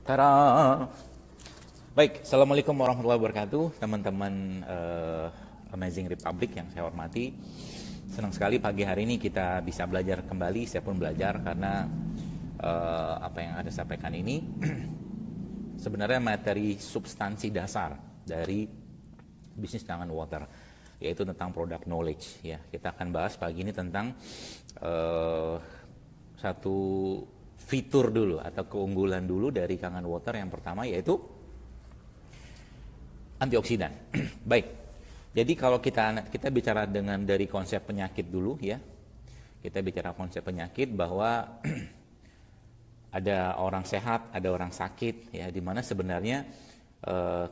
Tada! Baik, Assalamualaikum warahmatullahi wabarakatuh, teman-teman Amazing Republic yang saya hormati. Senang sekali pagi hari ini kita bisa belajar kembali. Saya pun belajar karena apa yang ada sampaikan ini sebenarnya materi substansi dasar dari bisnis dengan water, yaitu tentang product knowledge. Ya, kita akan bahas pagi ini tentang satu fitur dulu atau keunggulan dulu dari Kangen Water. Yang pertama yaitu antioksidan. Baik. Jadi kalau kita bicara dari konsep penyakit dulu ya. Kita bicara konsep penyakit bahwa ada orang sehat, ada orang sakit ya, di mana sebenarnya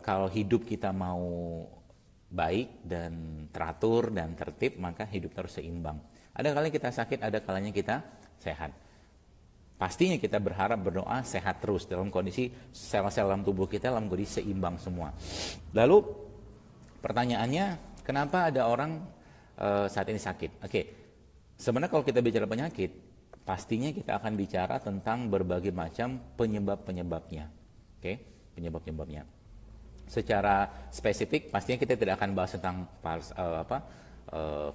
kalau hidup kita mau baik dan teratur dan tertib, maka hidup harus seimbang. Ada kalanya kita sakit, ada kalanya kita sehat. Pastinya kita berharap, berdoa sehat terus dalam kondisi sel-sel dalam tubuh kita dalam kondisi seimbang semua. Lalu pertanyaannya, kenapa ada orang saat ini sakit? Oke, sebenarnya kalau kita bicara penyakit, pastinya kita akan bicara tentang berbagai macam penyebab-penyebabnya. Oke, penyebab-penyebabnya. Secara spesifik, pastinya kita tidak akan bahas tentang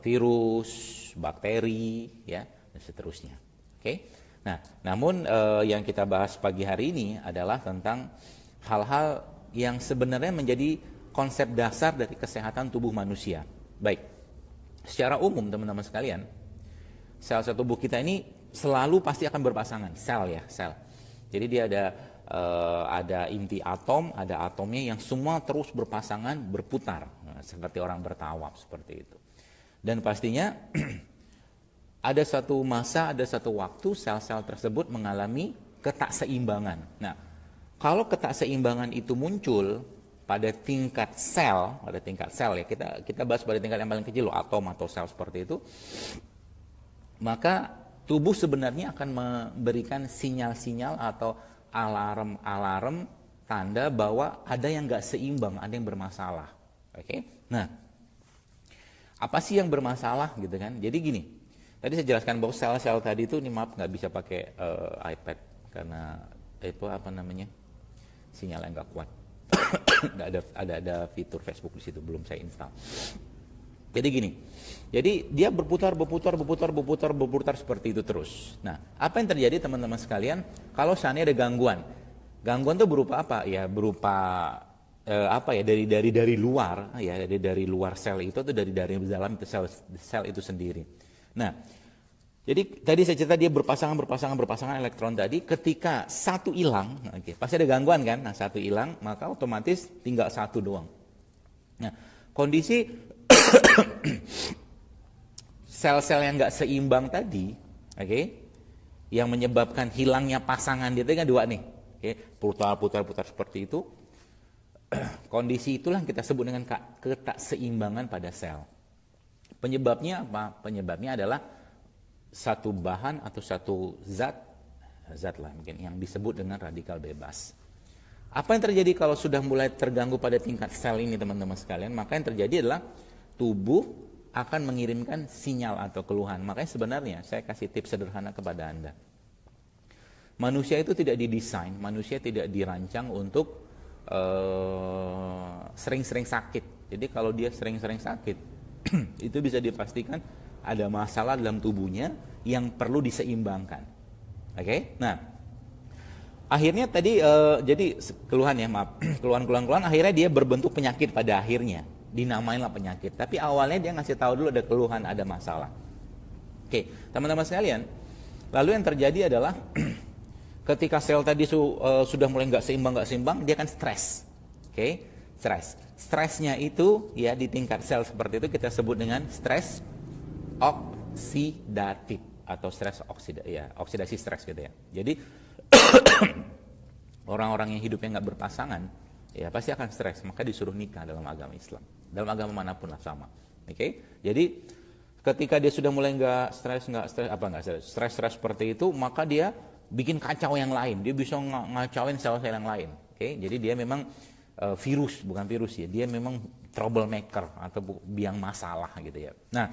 virus, bakteri, ya, dan seterusnya. Oke. Nah, namun yang kita bahas pagi hari ini adalah tentang hal-hal yang sebenarnya menjadi konsep dasar dari kesehatan tubuh manusia. Baik, secara umum teman-teman sekalian, sel-sel tubuh kita ini selalu pasti akan berpasangan, sel ya, sel. Jadi dia ada inti atom, ada atomnya yang semua terus berpasangan, berputar, seperti orang bertawaf seperti itu. Dan pastinya ada satu masa, ada satu waktu sel-sel tersebut mengalami ketakseimbangan. Nah, kalau ketakseimbangan itu muncul pada tingkat sel ya, kita bahas pada tingkat yang paling kecil, atom atau sel seperti itu, maka tubuh sebenarnya akan memberikan sinyal-sinyal atau alarm tanda bahwa ada yang nggak seimbang, ada yang bermasalah. Oke? Nah, apa sih yang bermasalah gitu kan? Jadi gini. Tadi saya jelaskan bahwa sel-sel tadi itu, ini maaf nggak bisa pakai iPad karena itu sinyal yang nggak kuat. Nggak ada fitur Facebook di situ, belum saya install. Jadi gini, jadi dia berputar seperti itu terus. Nah, apa yang terjadi teman-teman sekalian kalau seandainya ada gangguan? Gangguan itu berupa apa? Ya berupa dari luar ya, dari luar sel itu atau dari dalam sel itu sendiri. Nah, jadi tadi saya cerita dia berpasangan elektron tadi. Ketika satu hilang, pasti ada gangguan kan? Nah, satu hilang, maka otomatis tinggal satu doang. Nah, kondisi sel-sel yang nggak seimbang tadi, yang menyebabkan hilangnya pasangan dia kan dua nih, putar seperti itu. Kondisi itulah yang kita sebut dengan ketakseimbangan pada sel. Penyebabnya apa? Penyebabnya adalah satu bahan atau satu zat lah mungkin yang disebut dengan radikal bebas. Apa yang terjadi kalau sudah mulai terganggu pada tingkat sel ini teman-teman sekalian? Maka yang terjadi adalah tubuh akan mengirimkan sinyal atau keluhan. Makanya sebenarnya saya kasih tips sederhana kepada Anda. Manusia itu tidak didesain, manusia tidak dirancang untuk sering-sering sakit. Jadi kalau dia sering-sering sakit, itu bisa dipastikan ada masalah dalam tubuhnya yang perlu diseimbangkan. Oke? Nah, akhirnya tadi jadi keluhan akhirnya dia berbentuk penyakit pada akhirnya. Dinamainlah penyakit. Tapi awalnya dia ngasih tahu dulu ada keluhan, ada masalah. Oke, teman-teman sekalian, lalu yang terjadi adalah ketika sel tadi sudah mulai nggak seimbang, dia kan stres. Oke? Stres. Stresnya itu ya di tingkat sel seperti itu kita sebut dengan stres oksidatif atau stres oksidasi stres gitu ya. Jadi orang-orang yang hidupnya nggak berpasangan ya pasti akan stres, maka disuruh nikah dalam agama Islam. Dalam agama manapun lah sama. Oke? Jadi ketika dia sudah mulai stres seperti itu, maka dia bikin kacau yang lain. Dia bisa ngacauin sel-sel yang lain. Oke? Jadi dia memang bukan virus ya, dia memang troublemaker atau biang masalah gitu ya. Nah,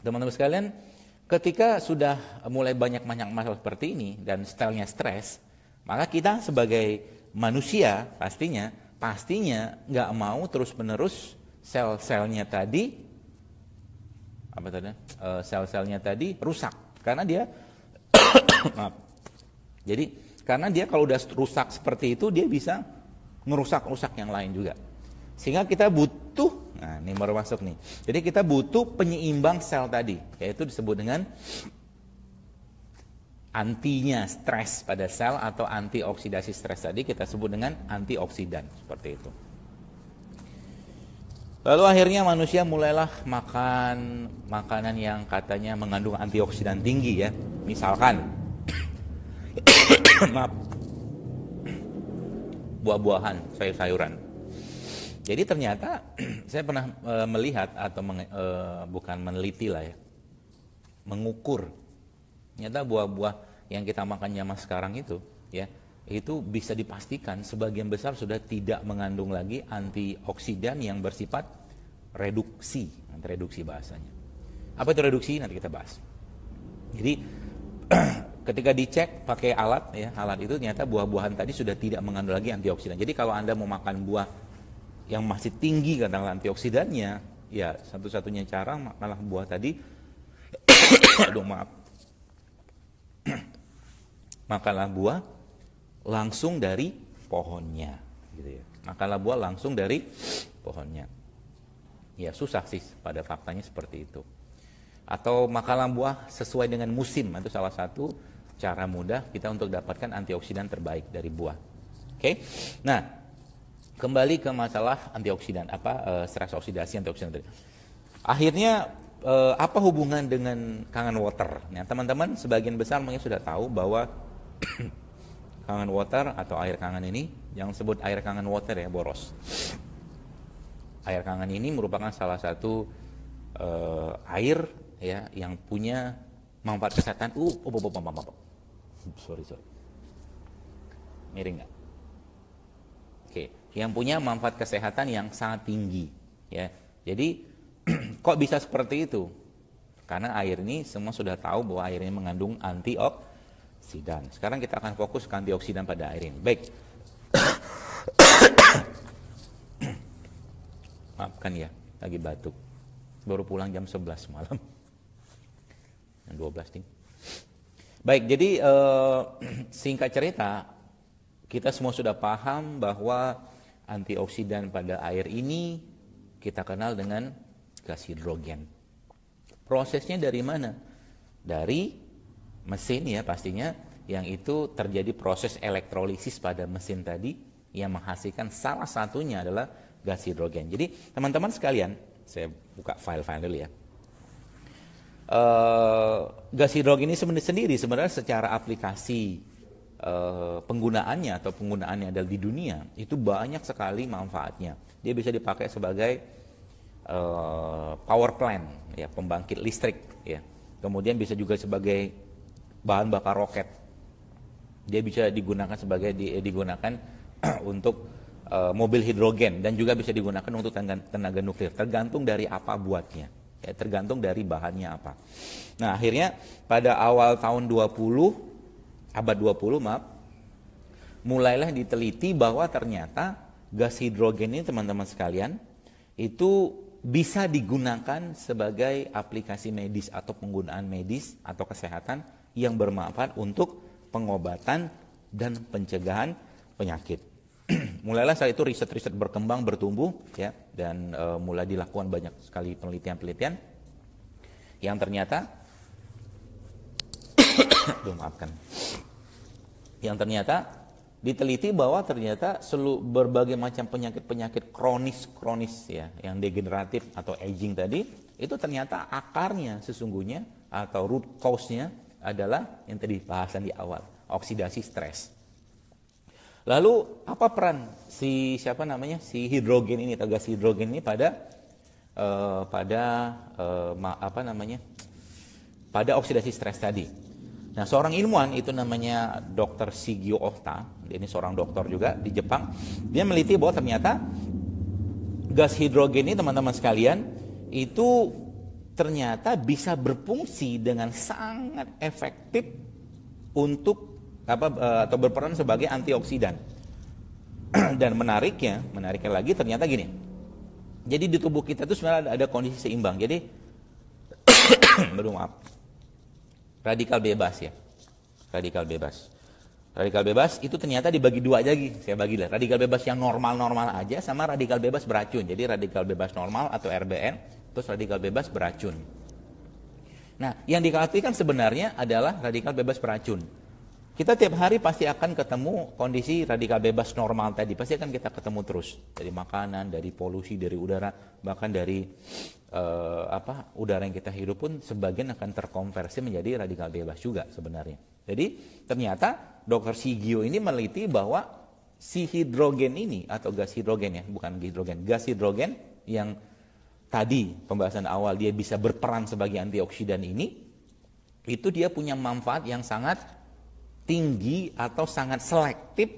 teman-teman sekalian, ketika sudah mulai banyak masalah seperti ini dan stylenya stres, Maka kita sebagai manusia pastinya nggak mau terus-menerus sel-selnya tadi sel-selnya tadi rusak karena dia maaf. Jadi karena dia kalau udah rusak seperti itu dia bisa ngerusak-rusak yang lain juga. Sehingga kita butuh, nah ini baru masuk nih. Jadi kita butuh penyeimbang sel tadi, yaitu disebut dengan antinya stres pada sel atau antioksidasi stres tadi kita sebut dengan antioksidan, seperti itu. Lalu akhirnya manusia mulailah makan makanan yang katanya mengandung antioksidan tinggi ya. Misalkan maaf, buah-buahan, sayur-sayuran. Jadi ternyata saya pernah melihat atau bukan meneliti lah ya, mengukur. Ternyata buah-buah yang kita makan zaman sekarang itu ya, itu bisa dipastikan sebagian besar sudah tidak mengandung lagi antioksidan yang bersifat reduksi bahasanya. Apa itu reduksi? Nanti kita bahas. Jadi ketika dicek pakai alat ya, alat itu ternyata buah-buahan tadi sudah tidak mengandung lagi antioksidan. Jadi kalau Anda mau makan buah yang masih tinggi katakanlah antioksidannya, ya satu-satunya cara makanlah buah tadi aduh maaf. Makanlah buah langsung dari pohonnya gitu ya. Makanlah buah langsung dari pohonnya. Ya susah sih pada faktanya seperti itu. Atau makanlah buah sesuai dengan musim, itu salah satu cara mudah kita untuk dapatkan antioksidan terbaik dari buah. Oke. Nah, kembali ke masalah antioksidan, stres oksidasi antioksidan tadi. Akhirnya apa hubungan dengan kangen water? Nah, teman-teman sebagian besar mungkin sudah tahu bahwa kangen water atau air kangen ini, yang sebut air kangen water ya, boros. Air kangen ini merupakan salah satu air ya yang punya manfaat kesehatan. Sorry. Miring nggak? Oke, yang punya manfaat kesehatan yang sangat tinggi ya. Jadi kok bisa seperti itu? Karena air ini semua sudah tahu bahwa air ini mengandung antioksidan. Sekarang kita akan fokus ke antioksidan pada air ini. Baik. Maafkan ya, lagi batuk. Baru pulang jam 11 malam. Jam 12 nih. Baik, jadi singkat cerita, kita semua sudah paham bahwa antioksidan pada air ini kita kenal dengan gas hidrogen. Prosesnya dari mana? Dari mesin ya pastinya, yang itu terjadi proses elektrolisis pada mesin tadi yang menghasilkan salah satunya adalah gas hidrogen. Jadi teman-teman sekalian, saya buka file-file dulu ya. Gas hidrogen ini sebenarnya secara aplikasi penggunaannya atau penggunaannya adalah di dunia itu banyak sekali manfaatnya. Dia bisa dipakai sebagai power plant ya, pembangkit listrik ya. Kemudian bisa juga sebagai bahan bakar roket. Dia bisa digunakan digunakan untuk mobil hidrogen dan juga bisa digunakan untuk tenaga nuklir, tergantung dari apa buatnya ya, tergantung dari bahannya apa. Nah, akhirnya pada awal tahun abad 20 mulailah diteliti bahwa ternyata gas hidrogen ini teman-teman sekalian itu bisa digunakan sebagai aplikasi medis atau penggunaan medis atau kesehatan yang bermanfaat untuk pengobatan dan pencegahan penyakit. Mulailah saat itu riset-riset berkembang, bertumbuh ya, dan mulai dilakukan banyak sekali penelitian-penelitian yang ternyata yang ternyata diteliti bahwa ternyata berbagai macam penyakit kronis ya, yang degeneratif atau aging tadi, itu ternyata akarnya sesungguhnya atau root cause-nya adalah yang tadi bahasan di awal, oksidasi stres. Lalu apa peran si hidrogen ini atau gas hidrogen ini pada oksidasi stres tadi? Nah, seorang ilmuwan itu namanya Dr. Shigeo Ohta, ini seorang dokter juga di Jepang. Dia meliti bahwa ternyata gas hidrogen ini teman-teman sekalian itu ternyata bisa berfungsi dengan sangat efektif untuk atau berperan sebagai antioksidan. Dan menariknya lagi ternyata gini. Jadi di tubuh kita itu sebenarnya ada kondisi seimbang. Jadi radikal bebas ya. Radikal bebas itu ternyata dibagi dua lagi. Saya bagi lah. Radikal bebas yang normal-normal aja sama radikal bebas beracun. Jadi radikal bebas normal atau RBN, terus radikal bebas beracun. Nah, yang dikhawatirkan sebenarnya adalah radikal bebas beracun. Kita tiap hari pasti akan ketemu kondisi radikal bebas normal tadi. Pasti akan kita ketemu terus. Dari makanan, dari polusi, dari udara, bahkan dari udara yang kita hirup pun sebagian akan terkonversi menjadi radikal bebas juga sebenarnya. Jadi ternyata Dr. Sigio ini meneliti bahwa si hidrogen ini atau gas hidrogen ya, bukan hidrogen, gas hidrogen yang tadi pembahasan awal dia bisa berperan sebagai antioksidan ini, itu dia punya manfaat yang sangat tinggi atau sangat selektif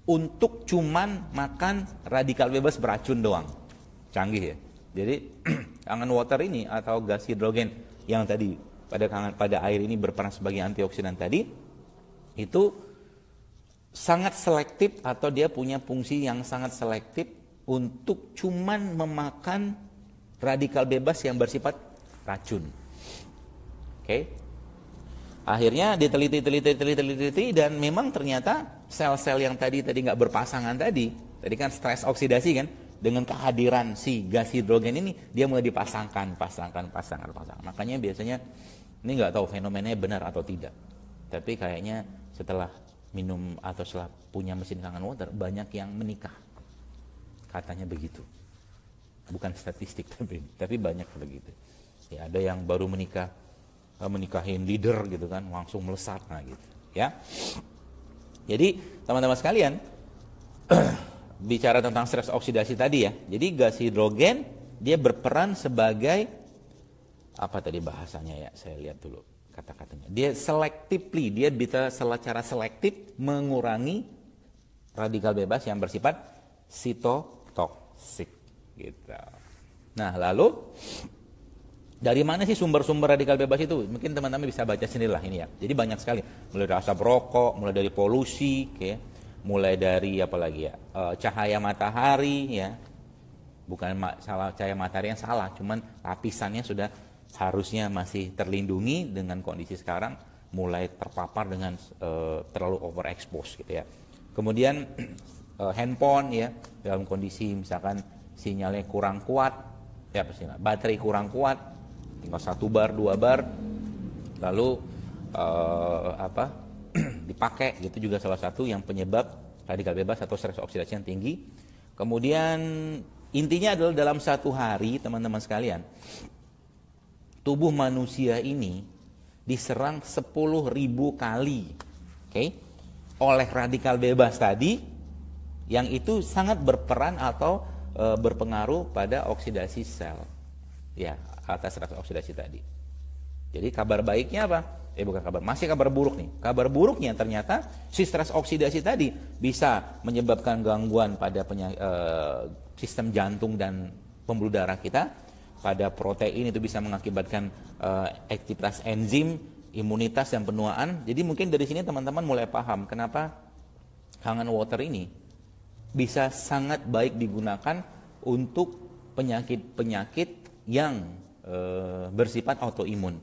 untuk cuman makan radikal bebas beracun doang. Canggih ya. Jadi kangen water ini atau gas hidrogen yang tadi pada air ini berperan sebagai antioksidan tadi, itu sangat selektif atau dia punya fungsi yang sangat selektif untuk cuman memakan radikal bebas yang bersifat racun. Oke. Akhirnya diteliti dan memang ternyata sel-sel yang tadi nggak berpasangan tadi kan stres oksidasi kan, dengan kehadiran si gas hidrogen ini dia mulai dipasangkan. Makanya biasanya ini nggak tahu fenomenanya benar atau tidak. Tapi kayaknya setelah minum atau setelah punya mesin kangen water banyak yang menikah. Katanya begitu. Bukan statistik tapi banyak begitu. Ya, ada yang baru menikahin leader gitu kan, langsung melesat gitu ya. Jadi teman-teman sekalian bicara tentang stres oksidasi tadi ya. Jadi gas hidrogen dia berperan sebagai apa tadi bahasanya ya, saya lihat dulu kata-katanya. Dia selectively, dia bisa secara selektif mengurangi radikal bebas yang bersifat sitotoksik gitu. Nah, lalu dari mana sih sumber-sumber radikal bebas itu? Mungkin teman-teman bisa baca sendirilah ini ya. Jadi banyak sekali. Mulai dari asap rokok, mulai dari polusi, mulai dari apa lagi ya? Cahaya matahari ya. Bukan salah cahaya matahari yang salah, cuman lapisannya sudah harusnya masih terlindungi dengan kondisi sekarang mulai terpapar dengan terlalu overexpose gitu ya. Kemudian handphone ya, dalam kondisi misalkan sinyalnya kurang kuat, ya baterai kurang kuat, tinggal 1 bar 2 bar lalu dipakai, gitu juga salah satu yang penyebab radikal bebas atau stres oksidasi yang tinggi. Kemudian intinya adalah dalam satu hari teman-teman sekalian, tubuh manusia ini diserang 10.000 kali oleh radikal bebas tadi, yang itu sangat berperan atau berpengaruh pada oksidasi sel ya, atas stres oksidasi tadi. Jadi kabar baiknya apa? Masih kabar buruk nih. Kabar buruknya ternyata si stres oksidasi tadi bisa menyebabkan gangguan pada sistem jantung dan pembuluh darah kita. Pada protein itu bisa mengakibatkan aktivitas enzim, imunitas dan penuaan. Jadi mungkin dari sini teman-teman mulai paham kenapa kangen water ini bisa sangat baik digunakan untuk penyakit-penyakit yang bersifat autoimun.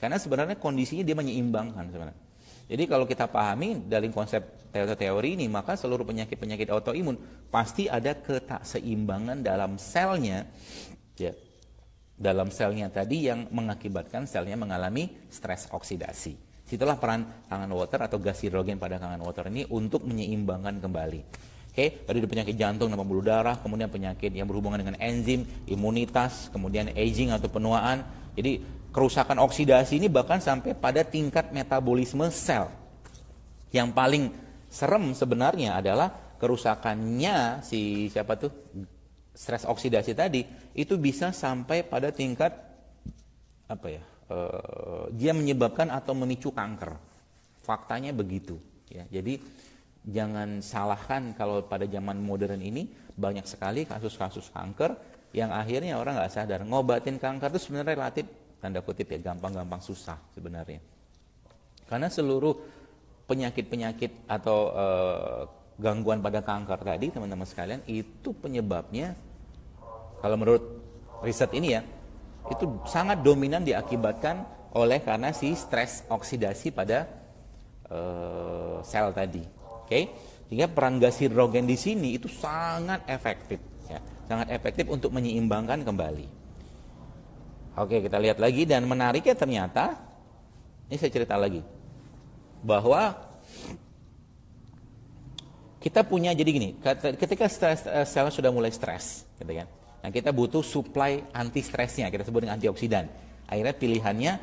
Karena sebenarnya kondisinya dia menyeimbangkan sebenarnya. Jadi kalau kita pahami dari konsep teori ini, maka seluruh penyakit-penyakit autoimun pasti ada ketakseimbangan dalam selnya, ya, dalam selnya tadi yang mengakibatkan selnya mengalami stres oksidasi. Situlah peran kangen water atau gas hidrogen pada kangen water ini untuk menyeimbangkan kembali. Tadi ada penyakit jantung dan pembuluh darah, kemudian penyakit yang berhubungan dengan enzim, imunitas, kemudian aging atau penuaan. Jadi kerusakan oksidasi ini bahkan sampai pada tingkat metabolisme sel. Yang paling serem sebenarnya adalah kerusakannya stres oksidasi tadi itu bisa sampai pada tingkat dia menyebabkan atau memicu kanker. Faktanya begitu ya. Jadi jangan salahkan kalau pada zaman modern ini banyak sekali kasus-kasus kanker yang akhirnya orang nggak sadar. Ngobatin kanker itu sebenarnya relatif tanda kutip ya gampang-gampang susah sebenarnya. Karena seluruh penyakit-penyakit atau gangguan pada kanker tadi, teman-teman sekalian, itu penyebabnya kalau menurut riset ini ya, itu sangat dominan diakibatkan oleh karena si stres oksidasi pada sel tadi. Oke? Sehingga peran gas hidrogen di sini itu sangat efektif ya. Sangat efektif untuk menyeimbangkan kembali. Oke, kita lihat lagi, dan menariknya ternyata ini saya cerita lagi bahwa kita punya, jadi gini, ketika sel sudah mulai stres, gitu kan. Nah, kita butuh supply anti stresnya, kita sebut dengan antioksidan. Akhirnya pilihannya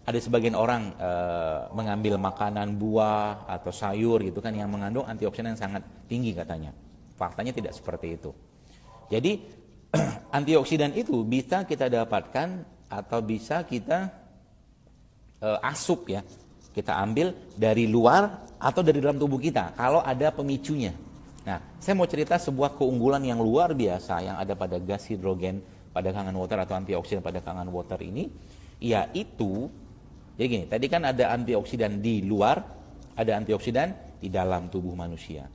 ada sebagian orang mengambil makanan, buah atau sayur gitu kan yang mengandung antioksidan yang sangat tinggi katanya. Faktanya tidak seperti itu. Jadi antioksidan itu bisa kita dapatkan atau bisa kita asup ya. Kita ambil dari luar atau dari dalam tubuh kita kalau ada pemicunya. Nah, saya mau cerita sebuah keunggulan yang luar biasa yang ada pada gas hidrogen pada Kangen Water atau antioksidan pada Kangen Water ini, yaitu, jadi gini, tadi kan ada antioksidan di luar, ada antioksidan di dalam tubuh manusia.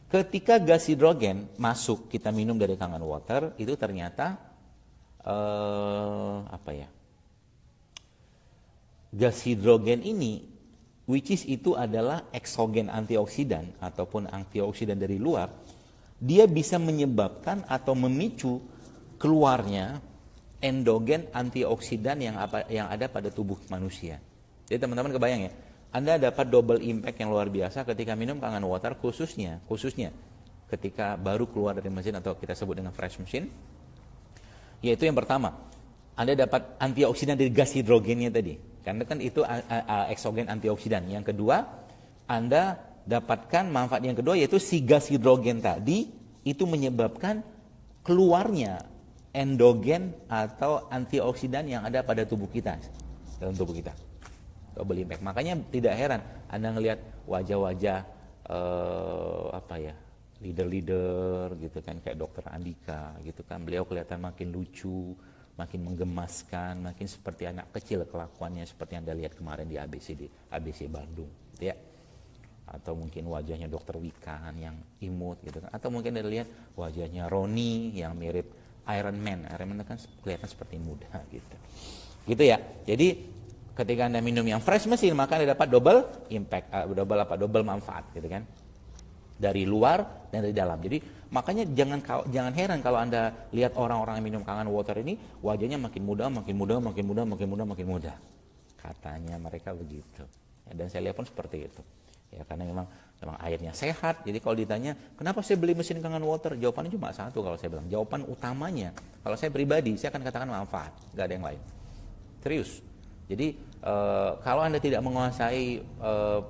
Ketika gas hidrogen masuk, kita minum dari Kangen Water, itu ternyata gas hidrogen ini, which is itu adalah eksogen antioksidan ataupun antioksidan dari luar, dia bisa menyebabkan atau memicu keluarnya endogen antioksidan yang ada pada tubuh manusia. Jadi teman-teman kebayang ya, Anda dapat double impact yang luar biasa ketika minum Kangen Water, khususnya ketika baru keluar dari mesin atau kita sebut dengan fresh machine. Yaitu yang pertama, Anda dapat antioksidan dari gas hidrogennya tadi. Karena kan itu eksogen antioksidan. Yang kedua, Anda dapatkan manfaat yang kedua, yaitu si gas hidrogen tadi itu menyebabkan keluarnya endogen atau antioksidan yang ada pada tubuh kita, dalam tubuh kita. Double impact. Makanya tidak heran Anda ngelihat wajah-wajah leader-leader gitu kan, kayak Dokter Andika gitu kan. Beliau kelihatan makin lucu, makin menggemaskan, makin seperti anak kecil kelakuannya, seperti yang Anda lihat kemarin di ABC Bandung, gitu ya. Atau mungkin wajahnya Dokter Wikan yang imut, gitu kan. Atau mungkin Anda lihat wajahnya Roni yang mirip Iron Man. Iron Man kan kelihatan seperti muda, gitu. Gitu ya. Jadi ketika Anda minum yang fresh machine, maka Anda dapat double impact, double manfaat, gitu kan. Dari luar dan dari dalam. Jadi makanya jangan heran kalau Anda lihat orang-orang yang minum Kangen Water ini wajahnya makin muda. Katanya mereka begitu. Ya, dan saya lihat pun seperti itu. Ya, karena memang airnya sehat. Jadi kalau ditanya, kenapa saya beli mesin Kangen Water? Jawabannya cuma satu kalau saya bilang. Jawaban utamanya, kalau saya pribadi, saya akan katakan manfaat. Gak ada yang lain. Serius. Jadi kalau Anda tidak menguasai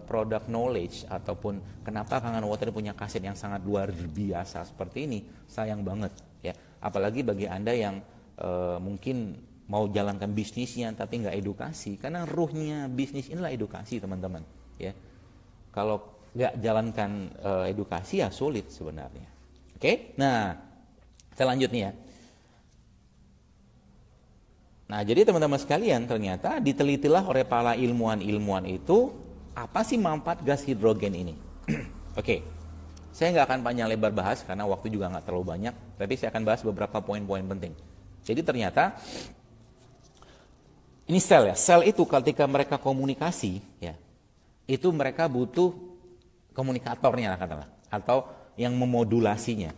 product knowledge ataupun kenapa Kangen Water punya kaset yang sangat luar biasa seperti ini, sayang banget ya. Apalagi bagi Anda yang mungkin mau jalankan bisnisnya tapi nggak edukasi, karena ruhnya bisnis inilah edukasi, teman-teman ya. Kalau nggak jalankan edukasi ya sulit sebenarnya. Oke? Nah, saya lanjut nih ya. Nah, jadi teman-teman sekalian, ternyata ditelitilah oleh para ilmuwan-ilmuwan itu apa sih manfaat gas hidrogen ini. Oke, saya nggak akan panjang lebar bahas karena waktu juga nggak terlalu banyak, tapi saya akan bahas beberapa poin-poin penting. Jadi ternyata ini sel ya, sel itu ketika mereka komunikasi ya, itu mereka butuh komunikatornya katakanlah, atau yang memodulasinya.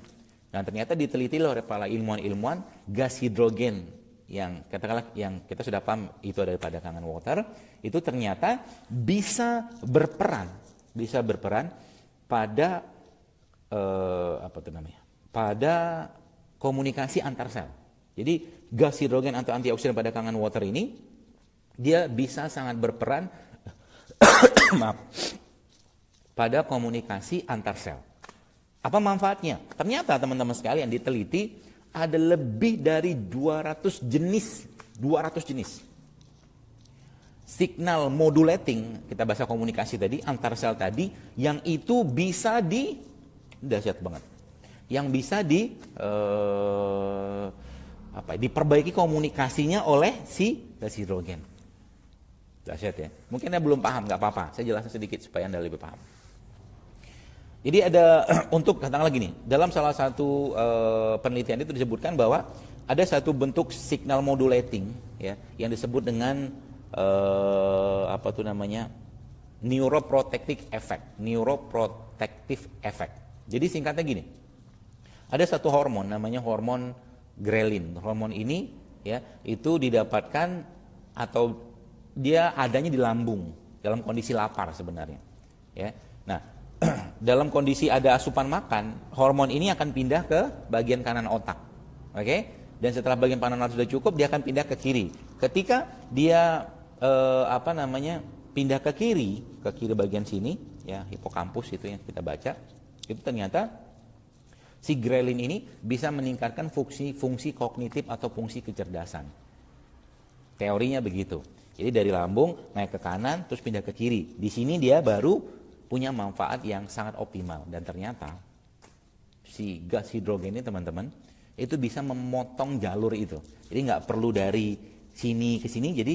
Nah, ternyata diteliti oleh para ilmuwan-ilmuwan gas hidrogen yang katakanlah yang kita sudah paham itu daripada Kangen Water, itu ternyata bisa berperan pada pada komunikasi antar sel. Jadi gas hidrogen atau antioksidan pada Kangen Water ini dia bisa sangat berperan pada komunikasi antar sel. Apa manfaatnya? Ternyata teman-teman sekalian diteliti ada lebih dari 200 jenis signal modulating, kita bahasa komunikasi tadi, antar sel tadi, yang itu bisa dahsyat banget, yang bisa diperbaiki komunikasinya oleh si gas hidrogen. Dahsyat ya. Mungkin Anda belum paham, nggak apa-apa. Saya jelaskan sedikit supaya Anda lebih paham. Jadi ada untuk katakanlah gini, dalam salah satu penelitian itu disebutkan bahwa ada satu bentuk signal modulating ya yang disebut dengan apa tuh namanya? Neuroprotective effect. Neuroprotective effect. Jadi singkatnya gini. Ada satu hormon namanya hormon grelin. Hormon ini ya itu didapatkan atau dia adanya di lambung dalam kondisi lapar sebenarnya. Ya. Nah, dalam kondisi ada asupan makan, hormon ini akan pindah ke bagian kanan otak. Oke? Dan setelah bagian kanan otak sudah cukup, dia akan pindah ke kiri. Ketika dia pindah ke kiri bagian sini, ya hipokampus itu yang kita baca, itu ternyata si grelin ini bisa meningkatkan fungsi kognitif atau fungsi kecerdasan. Teorinya begitu. Jadi dari lambung naik ke kanan terus pindah ke kiri. Di sini dia baru punya manfaat yang sangat optimal. Dan ternyata si gas hidrogen ini teman-teman itu bisa memotong jalur itu. Jadi nggak perlu dari sini ke sini. Jadi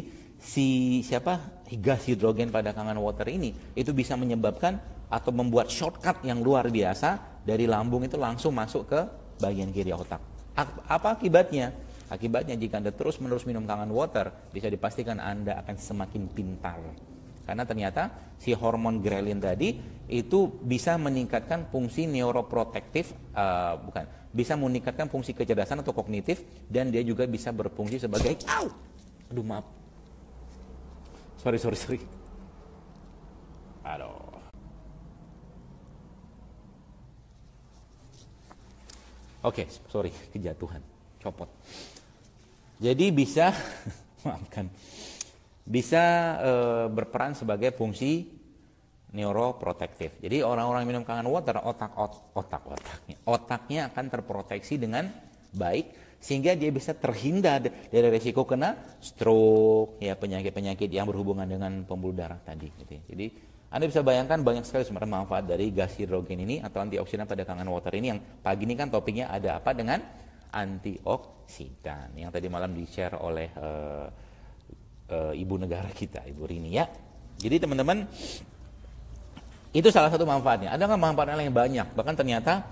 gas hidrogen pada kangen water ini itu bisa menyebabkan atau membuat shortcut yang luar biasa dari lambung itu langsung masuk ke bagian kiri otak. Apa akibatnya? Akibatnya jika Anda terus-menerus minum kangen water, bisa dipastikan Anda akan semakin pintar. Karena ternyata si hormon grelin tadi itu bisa meningkatkan fungsi neuroprotektif, bisa meningkatkan fungsi kecerdasan atau kognitif, dan dia juga bisa berfungsi sebagai, sorry. Oke, sorry, kejatuhan, copot. Jadi bisa, maafkan. Bisa berperan sebagai fungsi neuroprotektif. Jadi orang-orang minum kangen water otaknya akan terproteksi dengan baik sehingga dia bisa terhindar dari risiko kena stroke, ya penyakit-penyakit yang berhubungan dengan pembuluh darah tadi. Gitu. Jadi Anda bisa bayangkan banyak sekali sebenarnya manfaat dari gas hidrogen ini atau antioksidan pada kangen water ini yang pagi ini kan topiknya ada apa dengan antioksidan yang tadi malam di-share oleh ibu negara kita, Ibu Rini ya. Jadi teman-teman, itu salah satu manfaatnya. Ada nggak manfaatnya yang banyak? Bahkan ternyata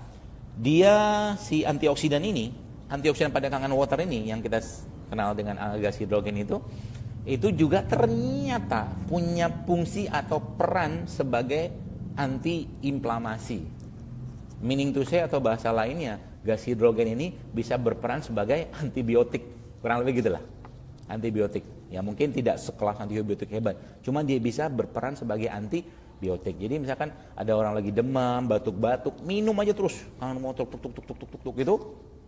si antioksidan pada kangen water ini yang kita kenal dengan gas hidrogen itu juga ternyata punya fungsi atau peran sebagai anti-inflamasi. Meaning to say atau bahasa lainnya, gas hidrogen ini bisa berperan sebagai antibiotik. Kurang lebih gitulah. Antibiotik. Ya mungkin tidak sekelas antibiotik hebat, cuma dia bisa berperan sebagai antibiotik. Jadi misalkan ada orang lagi demam, batuk-batuk, minum aja terus, kangen motor tuk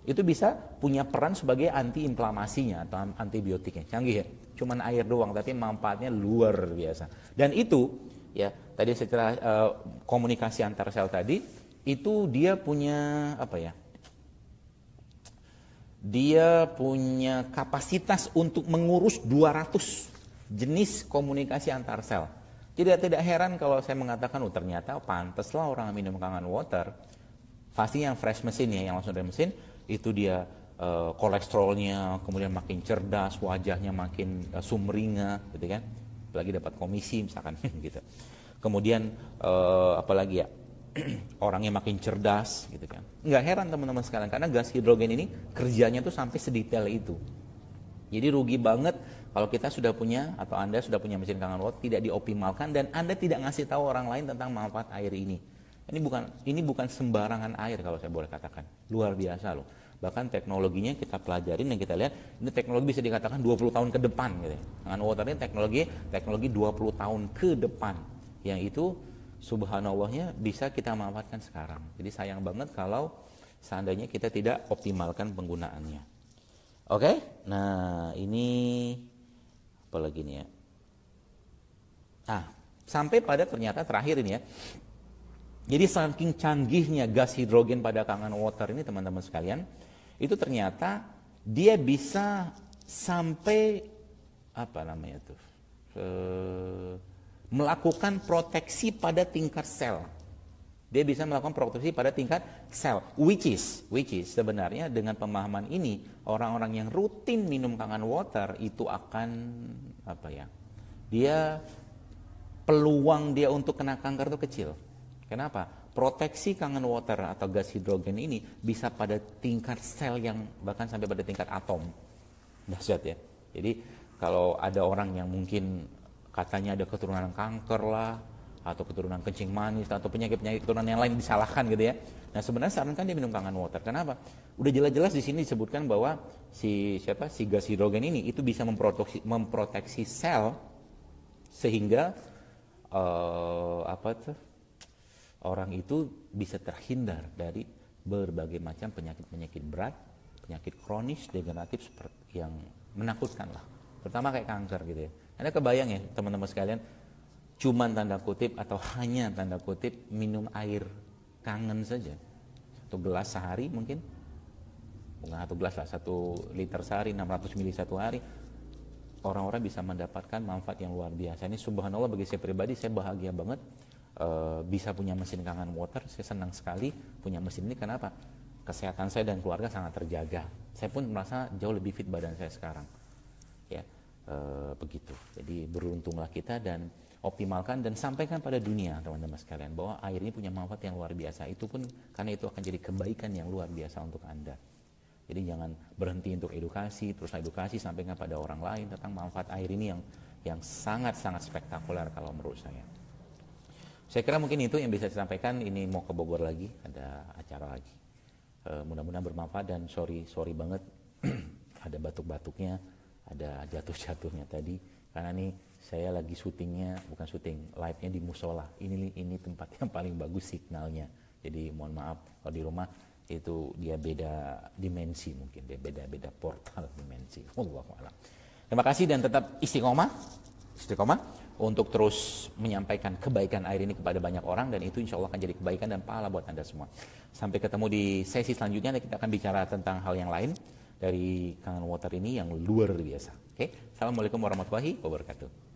itu bisa punya peran sebagai antiinflamasinya atau antibiotiknya. Canggih ya, cuman air doang tapi manfaatnya luar biasa. Dan itu ya tadi secara komunikasi antar sel tadi itu dia punya dia punya kapasitas untuk mengurus 200 jenis komunikasi antar sel. Jadi tidak heran kalau saya mengatakan ternyata pantaslah orang minum kangen water. Pasti yang fresh mesin ya, yang langsung dari mesin itu dia kolesterolnya kemudian makin cerdas, wajahnya makin sumringah gitu kan. Apalagi dapat komisi misalkan gitu. Kemudian apalagi ya orangnya makin cerdas gitu kan. Nggak heran teman-teman sekalian karena gas hidrogen ini kerjanya tuh sampai sedetail itu. Jadi rugi banget kalau kita sudah punya atau Anda sudah punya mesin kangen water tidak dioptimalkan dan Anda tidak ngasih tahu orang lain tentang manfaat air ini. Ini bukan sembarangan air kalau saya boleh katakan. Luar biasa loh. Bahkan teknologinya kita pelajarin dan kita lihat ini teknologi bisa dikatakan 20 tahun ke depan gitu. Kangen water ini teknologi 20 tahun ke depan. Yang itu subhanallahnya bisa kita manfaatkan sekarang. Jadi sayang banget kalau seandainya kita tidak optimalkan penggunaannya. Oke, nah ini apa lagi nih ya? Sampai pada ternyata terakhir ini ya. Jadi saking canggihnya gas hidrogen pada kangen water ini teman-teman sekalian, itu ternyata dia bisa sampai melakukan proteksi pada tingkat sel. Dia bisa melakukan proteksi pada tingkat sel, which is sebenarnya dengan pemahaman ini orang-orang yang rutin minum kangen water itu akan dia peluang dia untuk kena kanker itu kecil. Kenapa? Proteksi Kangen Water atau gas hidrogen ini bisa pada tingkat sel yang bahkan sampai pada tingkat atom. Dahsyat ya. Jadi kalau ada orang yang mungkin katanya ada keturunan kanker lah, atau keturunan kencing manis, atau penyakit-penyakit keturunan yang lain disalahkan gitu ya. Nah sebenarnya sarankan dia minum Kangen Water. Kenapa? Udah jelas-jelas di sini disebutkan bahwa si gas hidrogen ini itu bisa memproteksi sel sehingga orang itu bisa terhindar dari berbagai macam penyakit-penyakit berat, penyakit kronis, degeneratif seperti yang menakutkan lah. Terutama kayak kanker gitu ya. Anda kebayang ya teman-teman sekalian, cuman tanda kutip atau hanya tanda kutip minum air kangen saja. 1 gelas sehari mungkin. Bukan 1 gelas lah, 1 liter sehari, 600 ml satu hari. Orang-orang bisa mendapatkan manfaat yang luar biasa. Ini subhanallah bagi saya pribadi, saya bahagia banget bisa punya mesin Kangen Water. Saya senang sekali punya mesin ini. Kenapa? Kesehatan saya dan keluarga sangat terjaga. Saya pun merasa jauh lebih fit badan saya sekarang. Ya, begitu. Jadi beruntunglah kita dan optimalkan dan sampaikan pada dunia teman-teman sekalian bahwa air ini punya manfaat yang luar biasa. Itu pun karena itu akan jadi kebaikan yang luar biasa untuk Anda. Jadi jangan berhenti untuk edukasi, terus edukasi sampaikan pada orang lain tentang manfaat air ini yang sangat-sangat spektakuler kalau menurut saya. Saya kira mungkin itu yang bisa saya sampaikan. Ini mau ke Bogor lagi, ada acara lagi. Mudah-mudahan bermanfaat dan sorry banget ada batuk-batuknya, ada jatuh-jatuhnya tadi. Karena nih saya lagi syutingnya, bukan syuting, live-nya di musola. Ini tempat yang paling bagus signalnya. Jadi mohon maaf kalau di rumah itu dia beda dimensi, mungkin dia beda portal dimensi. Wallahu a'lam. Terima kasih dan tetap istiqomah untuk terus menyampaikan kebaikan air ini kepada banyak orang, dan itu insya Allah akan jadi kebaikan dan pahala buat Anda semua. Sampai ketemu di sesi selanjutnya, kita akan bicara tentang hal yang lain dari Kangen Water ini yang luar biasa. Oke, Assalamualaikum warahmatullahi wabarakatuh.